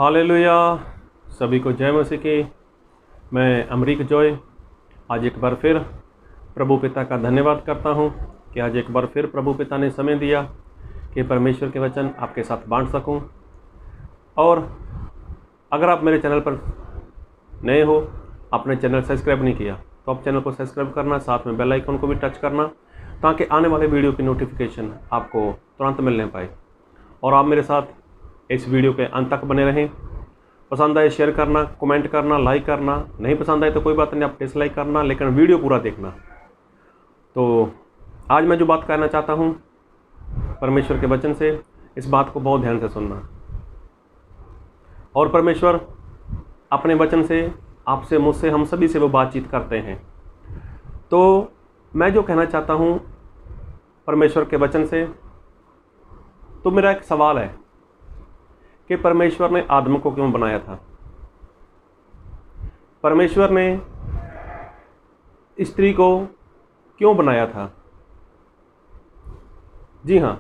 Hallelujah. सभी को जय मसीह की। मैं अमरीक जॉय आज एक बार फिर प्रभु पिता का धन्यवाद करता हूँ कि आज एक बार फिर प्रभु पिता ने समय दिया कि परमेश्वर के वचन आपके साथ बांट सकूँ। और अगर आप मेरे चैनल पर नए हो, आपने चैनल सब्सक्राइब नहीं किया तो आप चैनल को सब्सक्राइब करना, साथ में बेल आइकन को भी टच करना ताकि आने वाले वीडियो की नोटिफिकेशन आपको तुरंत मिलने पाए। और आप मेरे साथ इस वीडियो के अंत तक बने रहें। पसंद आए शेयर करना, कमेंट करना, लाइक करना, नहीं पसंद आए तो कोई बात नहीं, आप डिसलाइक करना, लेकिन वीडियो पूरा देखना। तो आज मैं जो बात कहना चाहता हूँ परमेश्वर के वचन से, इस बात को बहुत ध्यान से सुनना। और परमेश्वर अपने वचन से आपसे, मुझसे, हम सभी से वो बातचीत करते हैं। तो मैं जो कहना चाहता हूँ परमेश्वर के वचन से, तो मेरा एक सवाल है कि परमेश्वर ने आदम को क्यों बनाया था? परमेश्वर ने स्त्री को क्यों बनाया था? जी हाँ,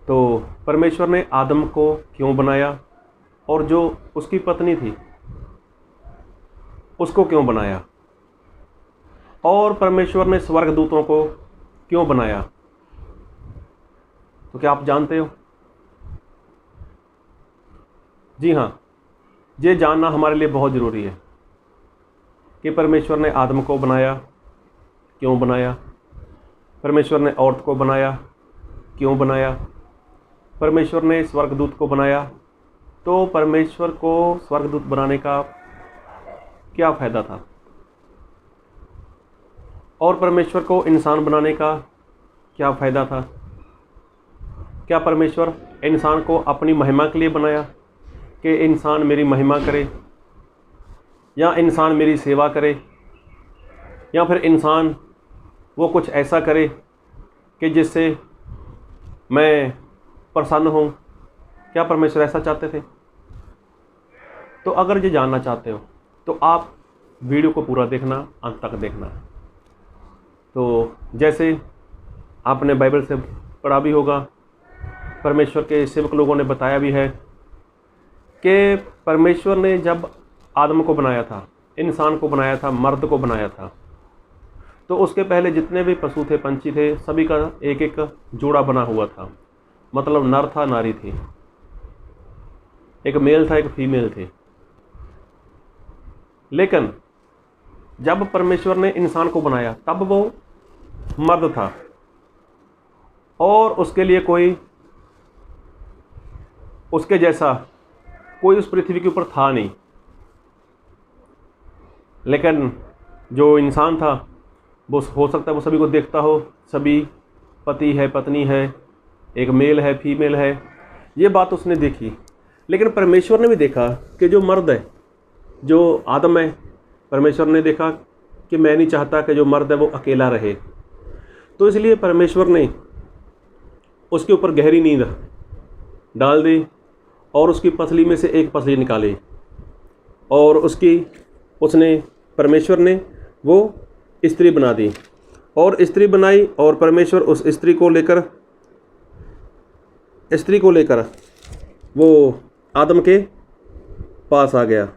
तो परमेश्वर ने आदम को क्यों बनाया और जो उसकी पत्नी थी उसको क्यों बनाया? और परमेश्वर ने स्वर्गदूतों को क्यों बनाया? तो क्या आप जानते हो? जी हाँ, ये जानना हमारे लिए बहुत ज़रूरी है कि परमेश्वर ने आदम को बनाया, क्यों बनाया? परमेश्वर ने औरत को बनाया, क्यों बनाया? परमेश्वर ने स्वर्गदूत को बनाया, तो परमेश्वर को स्वर्गदूत बनाने का क्या फ़ायदा था? और परमेश्वर को इंसान बनाने का क्या फ़ायदा था? क्या परमेश्वर इंसान को अपनी महिमा के लिए बनाया कि इंसान मेरी महिमा करे, या इंसान मेरी सेवा करे, या फिर इंसान वो कुछ ऐसा करे कि जिससे मैं प्रसन्न हूँ? क्या परमेश्वर ऐसा चाहते थे? तो अगर ये जानना चाहते हो तो आप वीडियो को पूरा देखना, अंत तक देखना। तो जैसे आपने बाइबल से पढ़ा भी होगा, परमेश्वर के सेवक लोगों ने बताया भी है कि परमेश्वर ने जब आदम को बनाया था, इंसान को बनाया था, मर्द को बनाया था, तो उसके पहले जितने भी पशु थे, पंछी थे, सभी का एक एक जोड़ा बना हुआ था। मतलब नर था, नारी थी, एक मेल था, एक फीमेल थी। लेकिन जब परमेश्वर ने इंसान को बनाया तब वो मर्द था और उसके लिए कोई उसके जैसा कोई उस पृथ्वी के ऊपर था नहीं। लेकिन जो इंसान था वो हो सकता है वो सभी को देखता हो, सभी पति है, पत्नी है, एक मेल है, फीमेल है, ये बात उसने देखी। लेकिन परमेश्वर ने भी देखा कि जो मर्द है, जो आदम है, परमेश्वर ने देखा कि मैं नहीं चाहता कि जो मर्द है वो अकेला रहे। तो इसलिए परमेश्वर ने उसके ऊपर गहरी नींद डाल दी और उसकी पसली में से एक पसली निकाली और उसने परमेश्वर ने वो स्त्री बना दी। और स्त्री बनाई और परमेश्वर उस स्त्री को लेकर वो आदम के पास आ गया।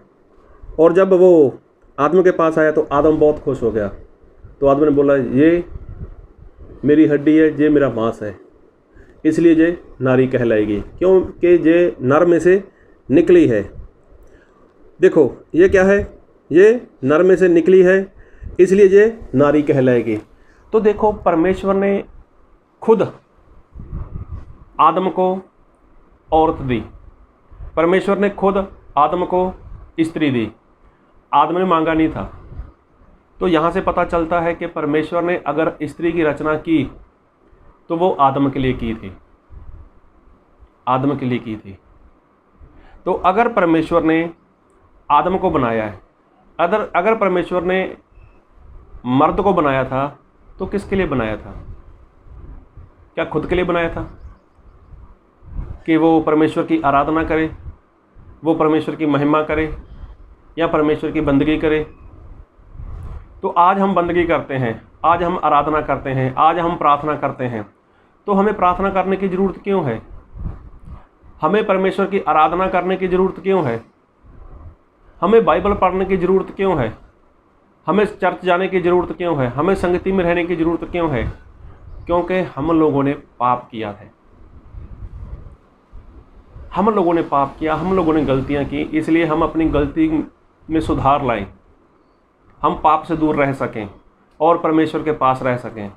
और जब वो आदम के पास आया तो आदम बहुत खुश हो गया। तो आदम ने बोला, ये मेरी हड्डी है, ये मेरा मांस है, इसलिए ये नारी कहलाएगी, क्योंकि ये नर में से निकली है। देखो ये क्या है, ये नर में से निकली है, इसलिए ये नारी कहलाएगी। तो देखो परमेश्वर ने खुद आदम को औरत दी, परमेश्वर ने खुद आदम को स्त्री दी। आदम ने मांगा नहीं था। तो यहाँ से पता चलता है कि परमेश्वर ने अगर स्त्री की रचना की तो वो आदम के लिए की थी, आदम के लिए की थी। तो अगर परमेश्वर ने आदम को बनाया है, अगर परमेश्वर ने मर्द को बनाया था तो किसके लिए बनाया था? क्या खुद के लिए बनाया था कि वो परमेश्वर की आराधना करे, वो परमेश्वर की महिमा करे, या परमेश्वर की बंदगी करे? तो आज हम बंदगी करते हैं, आज हम आराधना करते हैं, आज हम प्रार्थना करते हैं, तो हमें प्रार्थना करने की ज़रूरत क्यों है? हमें परमेश्वर की आराधना करने की ज़रूरत क्यों है? हमें बाइबल पढ़ने की ज़रूरत क्यों है? हमें चर्च जाने की ज़रूरत क्यों है? हमें संगति में रहने की ज़रूरत क्यों है? क्योंकि हम लोगों ने पाप किया है। हम लोगों ने पाप किया, हम लोगों ने गलतियां की, इसलिए हम अपनी गलती में सुधार लाएं, हम पाप से दूर रह सकें और परमेश्वर के पास रह सकें।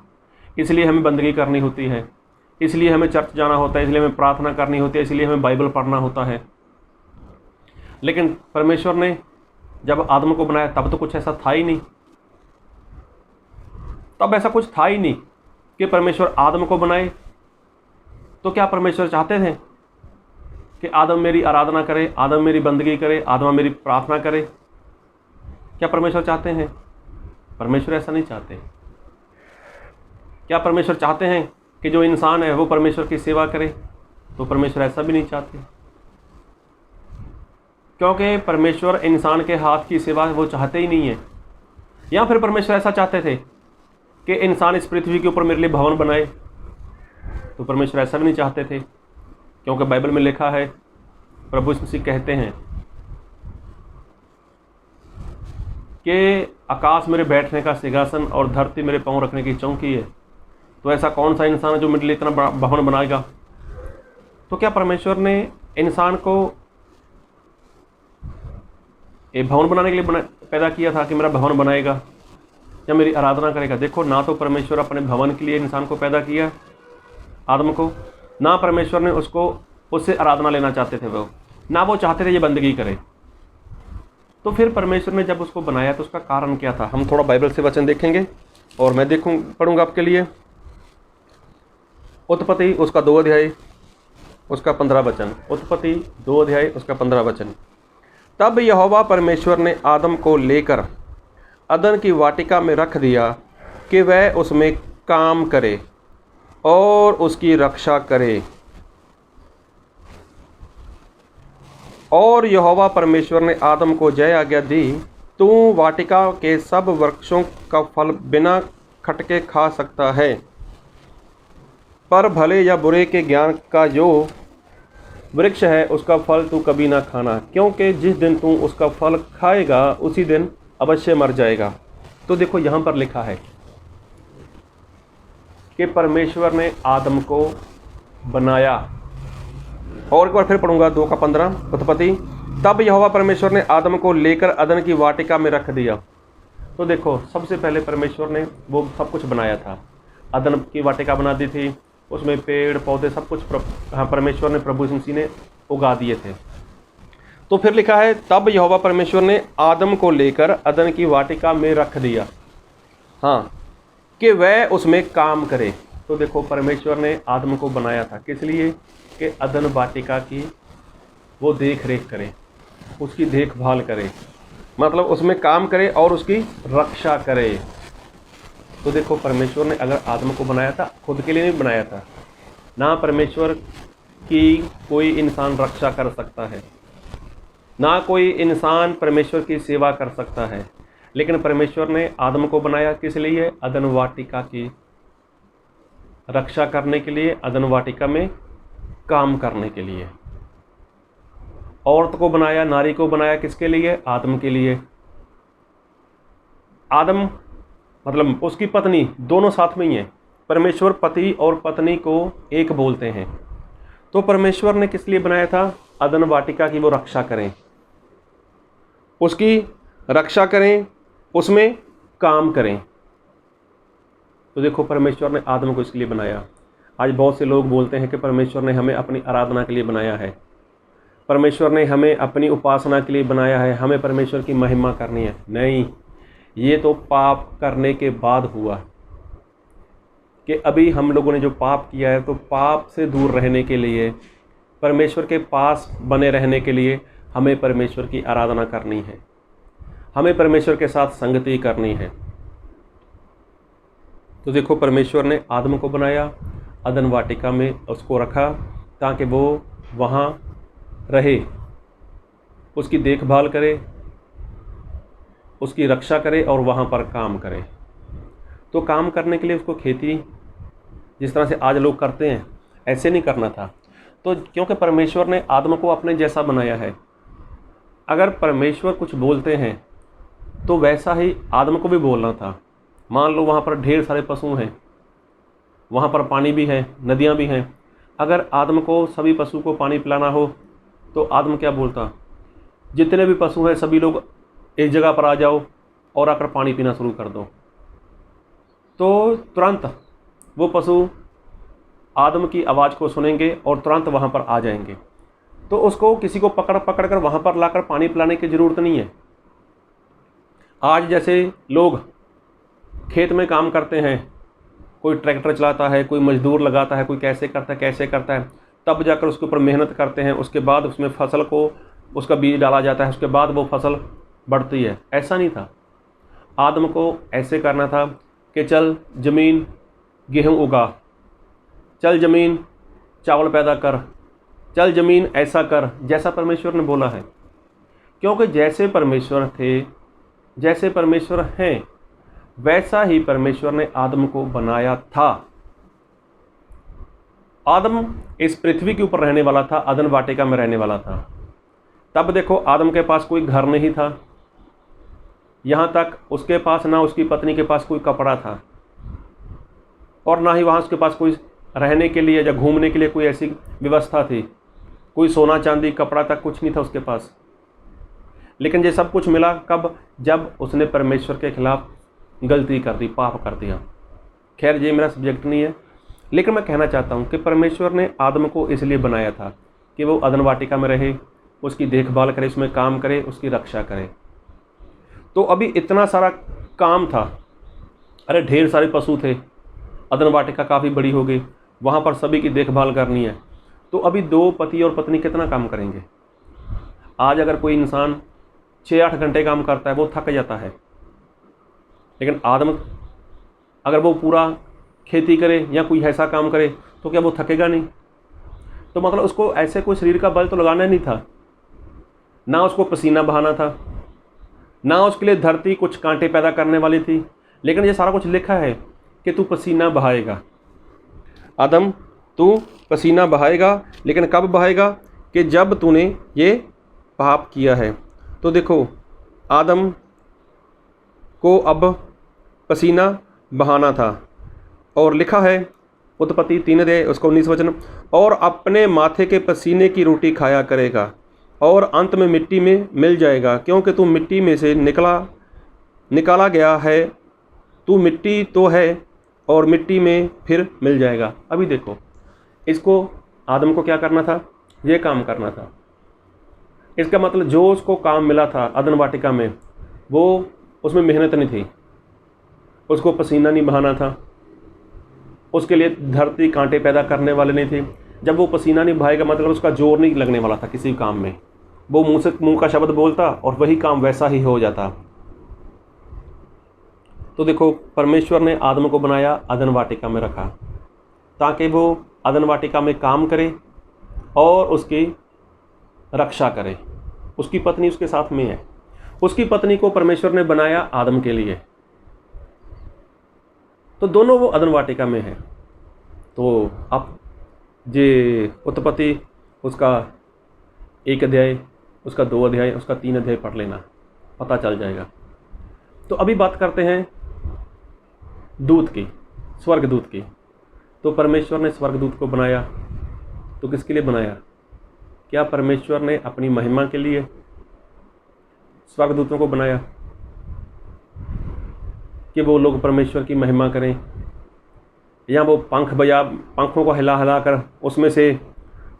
इसलिए हमें बंदगी करनी होती है, इसलिए हमें चर्च जाना होता है, इसलिए हमें प्रार्थना करनी होती है, इसलिए हमें बाइबल पढ़ना होता है। लेकिन परमेश्वर ने जब आदम को बनाया तब तो कुछ ऐसा था ही नहीं। तब ऐसा कुछ था ही नहीं कि परमेश्वर आदम को बनाए। तो क्या परमेश्वर चाहते थे कि आदम मेरी आराधना करे, आदम मेरी बंदगी करे, आदम मेरी प्रार्थना करे? क्या परमेश्वर चाहते हैं? परमेश्वर ऐसा नहीं चाहते। क्या परमेश्वर चाहते हैं कि जो इंसान है वो परमेश्वर की सेवा करे? तो परमेश्वर ऐसा भी नहीं चाहते, क्योंकि परमेश्वर इंसान के हाथ की सेवा वो चाहते ही नहीं है। या फिर परमेश्वर ऐसा चाहते थे कि इंसान इस पृथ्वी के ऊपर मेरे लिए भवन बनाए? तो परमेश्वर ऐसा भी नहीं चाहते थे, क्योंकि बाइबल में लिखा है, प्रभु यीशु मसीह कहते हैं कि आकाश मेरे बैठने का सिंहासन और धरती मेरे पांव रखने की चौकी है। तो ऐसा कौन सा इंसान है जो मेरे लिए इतना बड़ा भवन बनाएगा? तो क्या परमेश्वर ने इंसान को एक भवन बनाने के लिए पैदा किया था कि मेरा भवन बनाएगा या मेरी आराधना करेगा? देखो, ना तो परमेश्वर अपने भवन के लिए इंसान को पैदा किया, आदम को, ना परमेश्वर ने उससे आराधना लेना चाहते थे, वो ना वो चाहते थे ये बंदगी करे। तो फिर परमेश्वर ने जब उसको बनाया तो उसका कारण क्या था? हम थोड़ा बाइबल से वचन देखेंगे और मैं पढ़ूंगा आपके लिए। उत्पत्ति उसका 2 अध्याय उसका 15 वचन। उत्पत्ति 2 अध्याय उसका 15 वचन। तब यहोवा परमेश्वर ने आदम को लेकर अदन की वाटिका में रख दिया कि वह उसमें काम करे और उसकी रक्षा करे। और यहोवा परमेश्वर ने आदम को जय आज्ञा दी, तू वाटिका के सब वृक्षों का फल बिना खटके खा सकता है, पर भले या बुरे के ज्ञान का जो वृक्ष है उसका फल तू कभी ना खाना, क्योंकि जिस दिन तू उसका फल खाएगा उसी दिन अवश्य मर जाएगा। तो देखो, यहाँ पर लिखा है कि परमेश्वर ने आदम को बनाया। और एक बार फिर पढ़ूंगा 2 का 15। उत्पत्ति, तब यहोवा परमेश्वर ने आदम को लेकर अदन की वाटिका में रख दिया। तो देखो, सबसे पहले परमेश्वर ने वो सब कुछ बनाया था, अदन की वाटिका बना दी थी, उसमें पेड़ पौधे सब कुछ परमेश्वर ने, प्रभु यीशु मसीह ने उगा दिए थे। तो फिर लिखा है, तब यहोवा परमेश्वर ने आदम को लेकर अदन की वाटिका में रख दिया, हाँ, कि वह उसमें काम करे। तो देखो, परमेश्वर ने आदम को बनाया था किस लिए? कि अदन वाटिका की वो देख रेख करे, उसकी देखभाल करे, मतलब उसमें काम करे और उसकी रक्षा करे। तो देखो, परमेश्वर ने अगर आदम को बनाया था, खुद के लिए नहीं बनाया था। ना परमेश्वर की कोई इंसान रक्षा कर सकता है, ना कोई इंसान परमेश्वर की सेवा कर सकता है, लेकिन परमेश्वर ने आदम को बनाया किस लिए? अदन वाटिका की रक्षा करने के लिए, अदन वाटिका में काम करने के लिए। औरत को बनाया, नारी को बनाया किसके लिए? आदम के लिए। आदम मतलब उसकी पत्नी, दोनों साथ में ही हैं। परमेश्वर पति और पत्नी को एक बोलते हैं। तो परमेश्वर ने किस लिए बनाया था? अदन वाटिका की वो रक्षा करें, उसकी रक्षा करें, उसमें काम करें। तो देखो, परमेश्वर ने आदम को इसके लिए बनाया। आज बहुत से लोग बोलते हैं कि परमेश्वर ने हमें अपनी आराधना के लिए बनाया है, परमेश्वर ने हमें अपनी उपासना के लिए बनाया है, हमें परमेश्वर की महिमा करनी है। नहीं, ये तो पाप करने के बाद हुआ कि अभी हम लोगों ने जो पाप किया है, तो पाप से दूर रहने के लिए, परमेश्वर के पास बने रहने के लिए हमें परमेश्वर की आराधना करनी है, हमें परमेश्वर के साथ संगति करनी है। तो देखो, परमेश्वर ने आदम को बनाया, अदन वाटिका में उसको रखा ताकि वो वहाँ रहे, उसकी देखभाल करे, उसकी रक्षा करे और वहाँ पर काम करे। तो काम करने के लिए उसको खेती जिस तरह से आज लोग करते हैं ऐसे नहीं करना था। तो क्योंकि परमेश्वर ने आदम को अपने जैसा बनाया है, अगर परमेश्वर कुछ बोलते हैं तो वैसा ही आदम को भी बोलना था। मान लो वहाँ पर ढेर सारे पशु हैं, वहाँ पर पानी भी है, नदियाँ भी हैं। अगर आदम को सभी पशु को पानी पिलाना हो तो आदम क्या बोलता, जितने भी पशु हैं सभी लोग एक जगह पर आ जाओ और आकर पानी पीना शुरू कर दो। तो तुरंत वो पशु आदम की आवाज़ को सुनेंगे और तुरंत वहाँ पर आ जाएंगे। तो उसको किसी को पकड़ पकड़ कर वहाँ पर लाकर पानी पिलाने की ज़रूरत नहीं है। आज जैसे लोग खेत में काम करते हैं, कोई ट्रैक्टर चलाता है, कोई मजदूर लगाता है, कोई कैसे करता है, तब जाकर उसके ऊपर मेहनत करते हैं, उसके बाद उसमें फसल को उसका बीज डाला जाता है, उसके बाद वो फसल बढ़ती है। ऐसा नहीं था, आदम को ऐसे करना था कि चल ज़मीन गेहूँ उगा, चल ज़मीन चावल पैदा कर, चल ज़मीन ऐसा कर जैसा परमेश्वर ने बोला है। क्योंकि जैसे परमेश्वर थे, जैसे परमेश्वर हैं, वैसा ही परमेश्वर ने आदम को बनाया था। आदम इस पृथ्वी के ऊपर रहने वाला था, अदन वाटिका में रहने वाला था। तब देखो आदम के पास कोई घर नहीं था, यहाँ तक उसके पास ना उसकी पत्नी के पास कोई कपड़ा था और ना ही वहाँ उसके पास कोई रहने के लिए या घूमने के लिए कोई ऐसी व्यवस्था थी। कोई सोना चांदी कपड़ा तक कुछ नहीं था उसके पास। लेकिन ये सब कुछ मिला कब, जब उसने परमेश्वर के खिलाफ गलती कर दी, पाप कर दिया। खैर ये मेरा सब्जेक्ट नहीं है, लेकिन मैं कहना चाहता हूँ कि परमेश्वर ने आदम को इसलिए बनाया था कि वो अदन वाटिका में रहे, उसकी देखभाल करे, उसमें काम करे, उसकी रक्षा करे। तो अभी इतना सारा काम था, अरे ढेर सारे पशु थे, अदन वाटिका काफ़ी बड़ी हो गई, वहाँ पर सभी की देखभाल करनी है। तो अभी दो पति और पत्नी कितना काम करेंगे। आज अगर कोई इंसान 6-8 घंटे काम करता है वो थक जाता है, लेकिन आदम अगर वो पूरा खेती करे या कोई ऐसा काम करे तो क्या वो थकेगा नहीं। तो मतलब उसको ऐसे कोई शरीर का बल तो लगाना नहीं था, ना उसको पसीना बहाना था, ना उसके लिए धरती कुछ कांटे पैदा करने वाली थी। लेकिन ये सारा कुछ लिखा है कि तू पसीना बहाएगा, आदम तू पसीना बहाएगा। लेकिन कब बहाएगा, कि जब तूने ये पाप किया है। तो देखो आदम को अब पसीना बहाना था और लिखा है उत्पत्ति 3 अध्याय उसका 19 वचन, और अपने माथे के पसीने की रोटी खाया करेगा और अंत में मिट्टी में मिल जाएगा, क्योंकि तू मिट्टी में से निकाला गया है, तू मिट्टी तो है और मिट्टी में फिर मिल जाएगा। अभी देखो इसको आदम को क्या करना था, ये काम करना था। इसका मतलब जो उसको काम मिला था अदन वाटिका में, वो उसमें मेहनत नहीं थी, उसको पसीना नहीं बहाना था, उसके लिए धरती कांटे पैदा करने वाले नहीं थे। जब वो पसीना नहीं बहाएगा मतलब उसका जोर नहीं लगने वाला था किसी काम में, वो मुंह से मुंह का शब्द बोलता और वही काम वैसा ही हो जाता। तो देखो परमेश्वर ने आदम को बनाया, अदन वाटिका में रखा ताकि वो अदन वाटिका में काम करे और उसकी रक्षा करे। उसकी पत्नी उसके साथ में है, उसकी पत्नी को परमेश्वर ने बनाया आदम के लिए, तो दोनों वो अदन वाटिका में है। तो अब जे उत्पत्ति उसका 1 अध्याय, उसका 2 अध्याय, उसका 3 अध्याय पढ़ लेना, पता चल जाएगा। तो अभी बात करते हैं दूत की, स्वर्गदूत की। तो परमेश्वर ने स्वर्गदूत को बनाया, तो किसके लिए बनाया? क्या परमेश्वर ने अपनी महिमा के लिए स्वर्गदूतों को बनाया कि वो लोग परमेश्वर की महिमा करें, या वो पंखों को हिला हिला कर उसमें से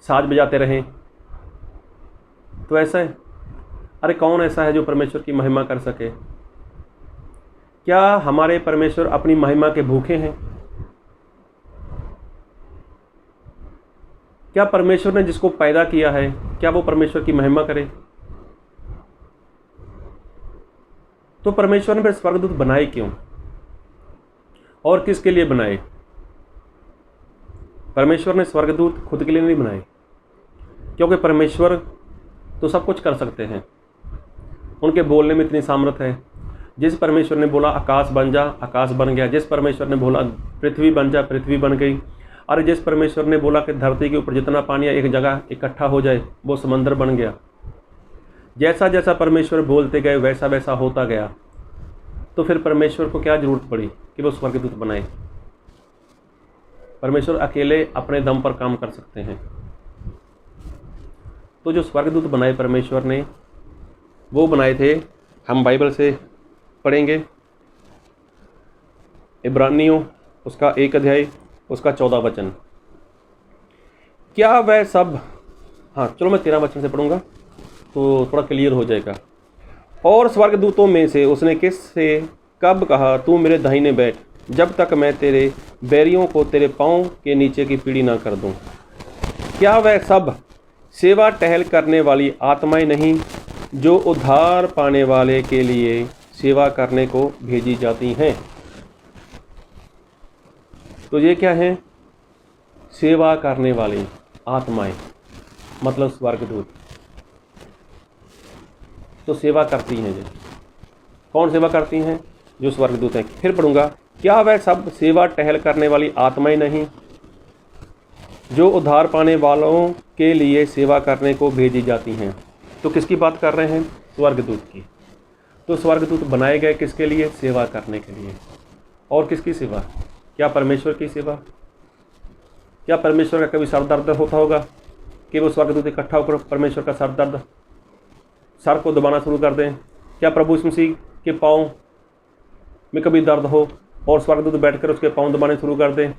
साज बजाते रहें? तो ऐसा है? अरे कौन ऐसा है जो परमेश्वर की महिमा कर सके? क्या हमारे परमेश्वर अपनी महिमा के भूखे हैं? क्या परमेश्वर ने जिसको पैदा किया है, क्या वो परमेश्वर की महिमा करे? तो परमेश्वर ने फिर स्वर्गदूत बनाए क्यों और किसके लिए बनाए? परमेश्वर ने स्वर्गदूत खुद के लिए नहीं बनाए, क्योंकि परमेश्वर तो सब कुछ कर सकते हैं, उनके बोलने में इतनी सामर्थ है। जिस परमेश्वर ने बोला आकाश बन जा, आकाश बन गया। जिस परमेश्वर ने बोला पृथ्वी बन जा, पृथ्वी बन गई। अरे जिस परमेश्वर ने बोला कि धरती के ऊपर जितना पानी एक जगह इकट्ठा हो जाए वो समंदर बन गया, जैसा जैसा परमेश्वर बोलते गए वैसा वैसा होता गया, तो फिर परमेश्वर को क्या ज़रूरत पड़ी कि वो स्वर्गदूत बनाए? परमेश्वर अकेले अपने दम पर काम कर सकते हैं। तो जो स्वर्गदूत बनाए परमेश्वर ने, वो बनाए थे, हम बाइबल से पढ़ेंगे इब्रानियों उसका 1 अध्याय उसका 14 वचन। क्या वह सब, हाँ चलो मैं 13 वचन से पढ़ूंगा तो थोड़ा क्लियर हो जाएगा। और स्वर्गदूतों में से उसने किससे कब कहा, तू मेरे दाहिने बैठ, जब तक मैं तेरे बैरियों को तेरे पाँव के नीचे की पीढ़ी ना कर दूं। क्या वह सब सेवा टहल करने वाली आत्माएं नहीं जो उद्धार पाने वाले के लिए सेवा करने को भेजी जाती हैं? तो ये क्या है? सेवा करने वाली आत्माएं, मतलब स्वर्गदूत। तो सेवा करती हैं। जो कौन सेवा करती हैं? जो स्वर्गदूत हैं। फिर पढ़ूंगा, क्या वह सब सेवा टहल करने वाली आत्माएं नहीं जो उद्धार पाने वालों के लिए सेवा करने को भेजी जाती हैं? तो किसकी बात कर रहे हैं? स्वर्गदूत की। तो स्वर्गदूत बनाए गए किसके लिए? सेवा करने के लिए। और किसकी सेवा? क्या परमेश्वर की सेवा? क्या परमेश्वर का कभी सर दर्द होता होगा कि वो स्वर्गदूत इकट्ठा होकर परमेश्वर का सर को दबाना शुरू कर दें? क्या प्रभु यीशु मसीह के पाँव में कभी दर्द हो और स्वर्गदूत बैठकर उसके पाँव दबाने शुरू कर दें?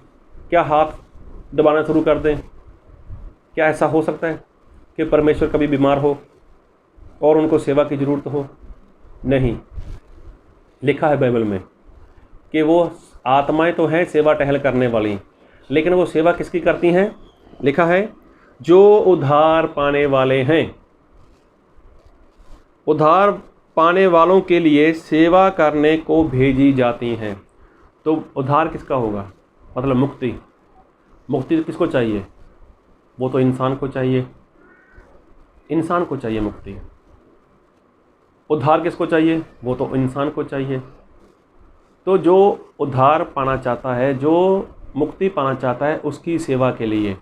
क्या हाथ दबाना शुरू कर दें? क्या ऐसा हो सकता है कि परमेश्वर कभी बीमार हो और उनको सेवा की ज़रूरत हो? नहीं। लिखा है बाइबल में कि वो आत्माएं तो हैं सेवा टहल करने वाली, लेकिन वो सेवा किसकी करती हैं? लिखा है जो उद्धार पाने वाले हैं। उद्धार पाने वालों के लिए सेवा करने को भेजी जाती हैं। तो उद्धार किसका होगा? मतलब मुक्ति। मुक्ति किसको चाहिए? वो तो इंसान को चाहिए। इंसान को चाहिए मुक्ति। उद्धार किसको चाहिए? वो तो इंसान को चाहिए। तो जो उद्धार पाना चाहता है, जो मुक्ति पाना चाहता है, उसकी सेवा के लिए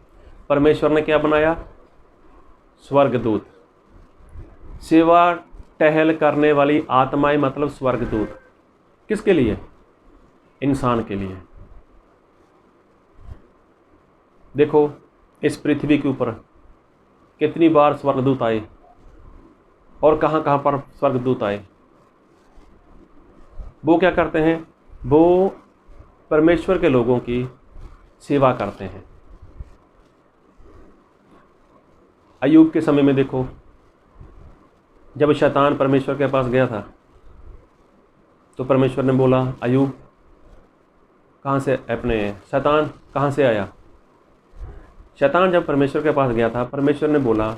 परमेश्वर ने क्या बनाया? स्वर्गदूत। सेवा टहल करने वाली आत्माएं मतलब स्वर्गदूत। किसके लिए? इंसान के लिए। देखो इस पृथ्वी के ऊपर कितनी बार स्वर्गदूत आए और कहाँ कहाँ पर स्वर्गदूत आए। वो क्या करते हैं? वो परमेश्वर के लोगों की सेवा करते हैं। अय्यूब के समय में देखो, जब शैतान परमेश्वर के पास गया था तो परमेश्वर ने बोला, अय्यूब कहाँ से, अपने शैतान कहाँ से आया? शैतान जब परमेश्वर के पास गया था, परमेश्वर ने बोला,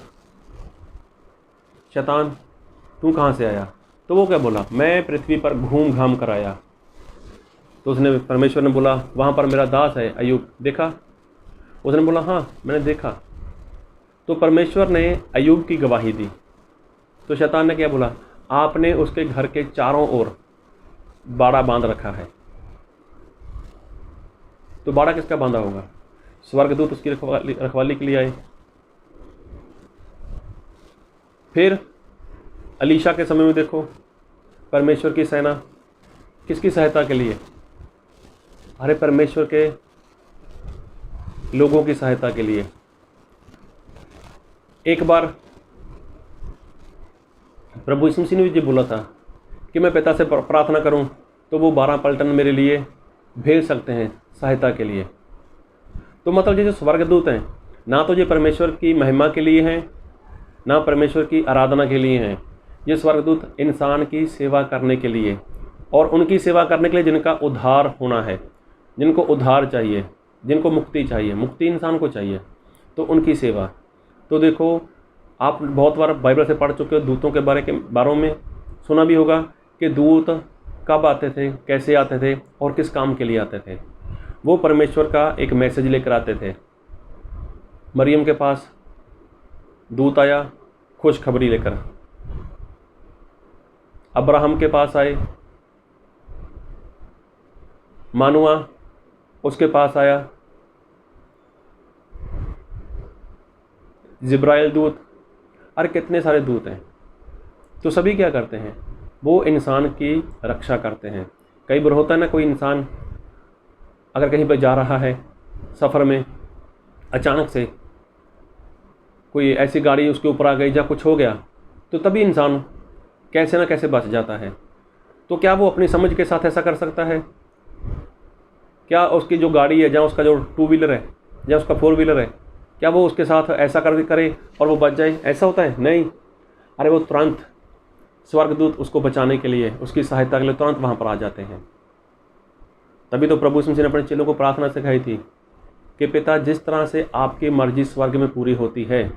शैतान तू कहाँ से आया? तो वो क्या बोला? मैं पृथ्वी पर घूम घाम कर आया। तो उसने, परमेश्वर ने बोला, वहाँ पर मेरा दास है अय्यूब, देखा? उसने बोला, हाँ मैंने देखा। तो परमेश्वर ने अय्यूब की गवाही दी। तो शैतान ने क्या बोला? आपने उसके घर के चारों ओर बाड़ा बांध रखा है। तो बाड़ा किसका बांधा होगा? स्वर्गदूत उसकी रखवाली के लिए आए। फिर अलीशा के समय में देखो, परमेश्वर की सेना किसकी सहायता के लिए? अरे परमेश्वर के लोगों की सहायता के लिए। एक बार प्रभु यीशु मसीह ने भी बोला था कि मैं पिता से प्रार्थना करूं तो वो 12 पलटन मेरे लिए भेज सकते हैं सहायता के लिए। तो मतलब ये जो स्वर्गदूत हैं, ना तो ये परमेश्वर की महिमा के लिए हैं, ना परमेश्वर की आराधना के लिए हैं। ये स्वर्गदूत इंसान की सेवा करने के लिए, और उनकी सेवा करने के लिए जिनका उद्धार होना है, जिनको उद्धार चाहिए, जिनको मुक्ति चाहिए, मुक्ति इंसान को चाहिए, तो उनकी सेवा। तो देखो, आप बहुत बार बाइबल से पढ़ चुके हो, दूतों के बारे में सुना भी होगा कि दूत कब आते थे, कैसे आते थे और किस काम के लिए आते थे। वो परमेश्वर का एक मैसेज लेकर आते थे। मरियम के पास दूत आया खुशखबरी लेकर, अब्राहम के पास आए, मानुआ उसके पास आया, जिब्राइल दूत, अरे कितने सारे दूत हैं। तो सभी क्या करते हैं, वो इंसान की रक्षा करते हैं। कई बार होता है ना, कोई इंसान अगर कहीं पर जा रहा है सफ़र में, अचानक से कोई ऐसी गाड़ी उसके ऊपर आ गई या कुछ हो गया, तो तभी इंसान कैसे ना कैसे बच जाता है। तो क्या वो अपनी समझ के साथ ऐसा कर सकता है? क्या उसकी जो गाड़ी है, या उसका जो 2 व्हीलर है या उसका 4 व्हीलर है, क्या वो उसके साथ ऐसा करे और वो बच जाए? ऐसा होता है? नहीं। अरे वो तुरंत स्वर्गदूत उसको बचाने के लिए, उसकी सहायता के लिए तुरंत वहाँ पर आ जाते हैं। तभी तो प्रभु यीशु मसीह ने अपने चेलों को प्रार्थना सिखाई थी कि पिता, जिस तरह से आपकी मर्जी स्वर्ग में पूरी होती है,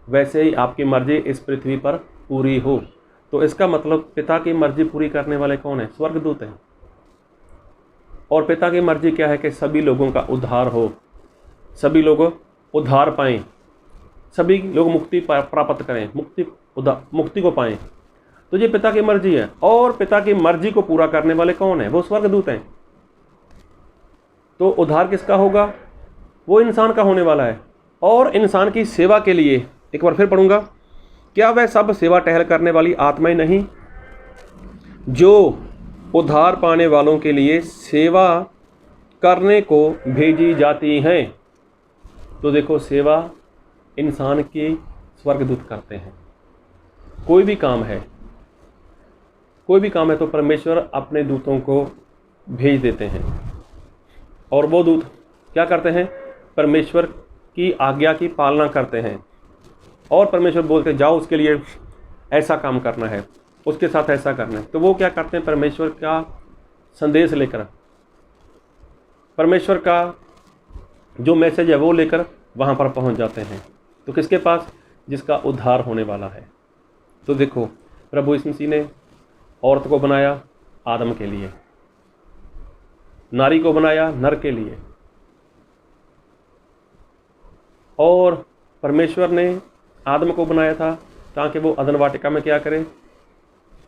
वैसे ही आपकी मर्जी इस पृथ्वी पर पूरी हो। तो इसका मतलब पिता की मर्जी पूरी करने वाले कौन है? स्वर्गदूत हैं। और पिता की मर्जी क्या है? कि सभी लोगों का उद्धार हो, सभी लोग उद्धार पाएं, सभी लोग मुक्ति प्राप्त करें, मुक्ति को पाएं। तो ये पिता की मर्जी है। और पिता की मर्जी को पूरा करने वाले कौन है? वो स्वर्गदूत हैं। तो उद्धार किसका होगा? वो इंसान का होने वाला है। और इंसान की सेवा के लिए, एक बार फिर पढ़ूंगा, क्या वह सब सेवा टहल करने वाली आत्माएं नहीं जो उद्धार पाने वालों के लिए सेवा करने को भेजी जाती हैं? तो देखो, सेवा इंसान की स्वर्गदूत करते हैं। कोई भी काम है तो परमेश्वर अपने दूतों को भेज देते हैं। और वो दूत क्या करते हैं? परमेश्वर की आज्ञा की पालना करते हैं। और परमेश्वर बोलते जाओ, उसके लिए ऐसा काम करना है, उसके साथ ऐसा करना है। तो वो क्या करते हैं? परमेश्वर का संदेश लेकर, परमेश्वर का जो मैसेज है वो लेकर वहाँ पर पहुँच जाते हैं। तो किसके पास? जिसका उद्धार होने वाला है। तो देखो, प्रभु यीशु मसीह ने औरत को बनाया आदम के लिए, नारी को बनाया नर के लिए। और परमेश्वर ने आदम को बनाया था ताकि वो अदन वाटिका में क्या करे?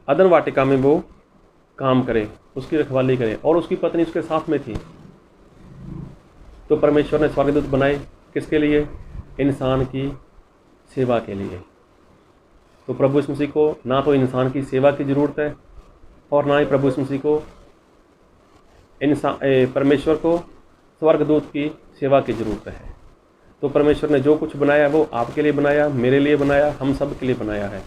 अदन वाटिका में वो काम करे, उसकी रखवाली करे। और उसकी पत्नी उसके साथ में थी। तो परमेश्वर ने स्वर्गदूत बनाए किसके लिए? इंसान की सेवा के लिए। तो प्रभु यीशु मसीह को ना तो इंसान की सेवा की ज़रूरत है, और ना ही प्रभु यीशु मसीह को परमेश्वर को स्वर्गदूत की सेवा की ज़रूरत है। तो परमेश्वर ने जो कुछ बनाया वो आपके लिए बनाया, मेरे लिए बनाया, हम सब के लिए बनाया है।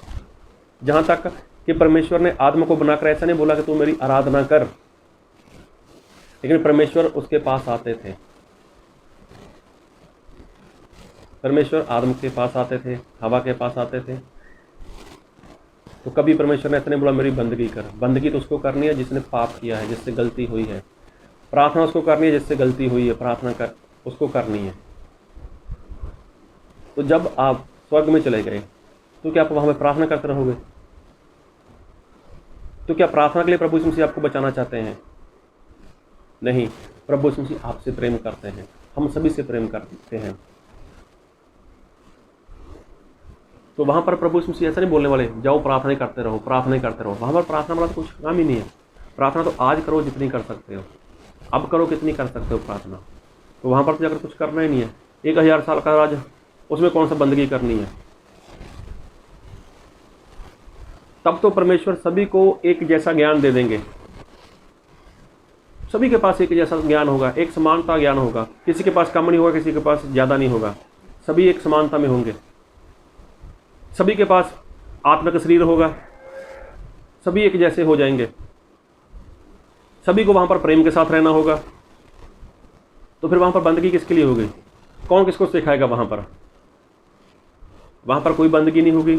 जहाँ तक कि परमेश्वर ने आदम को बनाकर ऐसा नहीं बोला कि तू मेरी आराधना कर, लेकिन परमेश्वर उसके पास आते थे। परमेश्वर आदम के पास आते थे, हवा के पास आते थे। तो कभी परमेश्वर ने ऐसा नहीं बोला मेरी बंदगी कर। बंदगी तो उसको करनी है जिसने पाप किया है, जिससे गलती हुई है। प्रार्थना उसको करनी है जिससे गलती हुई है, प्रार्थना कर उसको करनी है। तो जब आप स्वर्ग में चले गए तो क्या आप वहाँ में प्रार्थना करते रहोगे? तो क्या प्रार्थना के लिए प्रभु यीशु मसीह आपको बचाना चाहते हैं? नहीं, प्रभु यीशु मसीह आपसे प्रेम करते हैं, हम सभी से प्रेम करते हैं। तो वहाँ पर प्रभु यीशु मसीह ऐसा नहीं बोलने वाले जाओ प्रार्थना करते रहो, प्रार्थना करते रहो। वहाँ पर प्रार्थना वाला तो कुछ काम ही नहीं है। प्रार्थना तो आज करो जितनी कर सकते हो, अब करो कितनी कर सकते हो प्रार्थना। तो वहाँ पर तो जाकर कुछ करना ही नहीं है। 1000 साल का राज, उसमें कौन सा बंदगी करनी है? तब तो परमेश्वर सभी को एक जैसा ज्ञान दे देंगे। सभी के पास एक जैसा ज्ञान होगा, एक समानता ज्ञान होगा। किसी के पास कम नहीं होगा, किसी के पास ज़्यादा नहीं होगा। सभी एक समानता में होंगे। सभी के पास आत्मिक शरीर होगा, सभी एक जैसे हो जाएंगे। सभी को वहाँ पर प्रेम के साथ रहना होगा। तो फिर वहाँ पर बंदगी किसके लिए होगी? कौन किसको सिखाएगा? वहाँ पर कोई बंदगी नहीं होगी,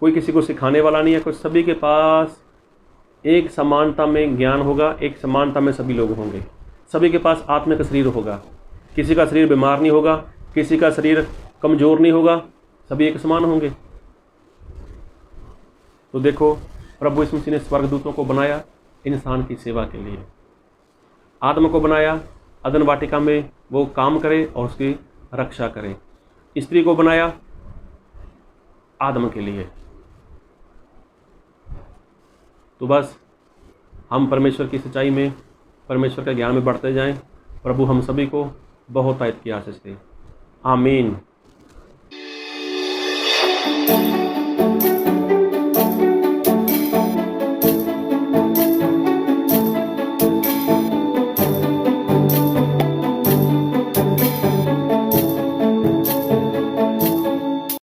कोई किसी को सिखाने वाला नहीं है। कोई सभी के पास एक समानता में ज्ञान होगा, एक समानता में सभी लोग होंगे। सभी के पास आत्मिक शरीर होगा, किसी का शरीर बीमार नहीं होगा, किसी का शरीर कमज़ोर नहीं होगा, सभी एक समान होंगे। तो देखो, प्रभु यीशु मसीह ने स्वर्गदूतों को बनाया इंसान की सेवा के लिए। आदम को बनाया अदन वाटिका में वो काम करे और उसकी रक्षा करे। स्त्री को बनाया आदम के लिए। तो बस हम परमेश्वर की सच्चाई में, परमेश्वर के ज्ञान में बढ़ते जाएं। प्रभु हम सभी को बहुत आयत की आशीष दे। आमीन।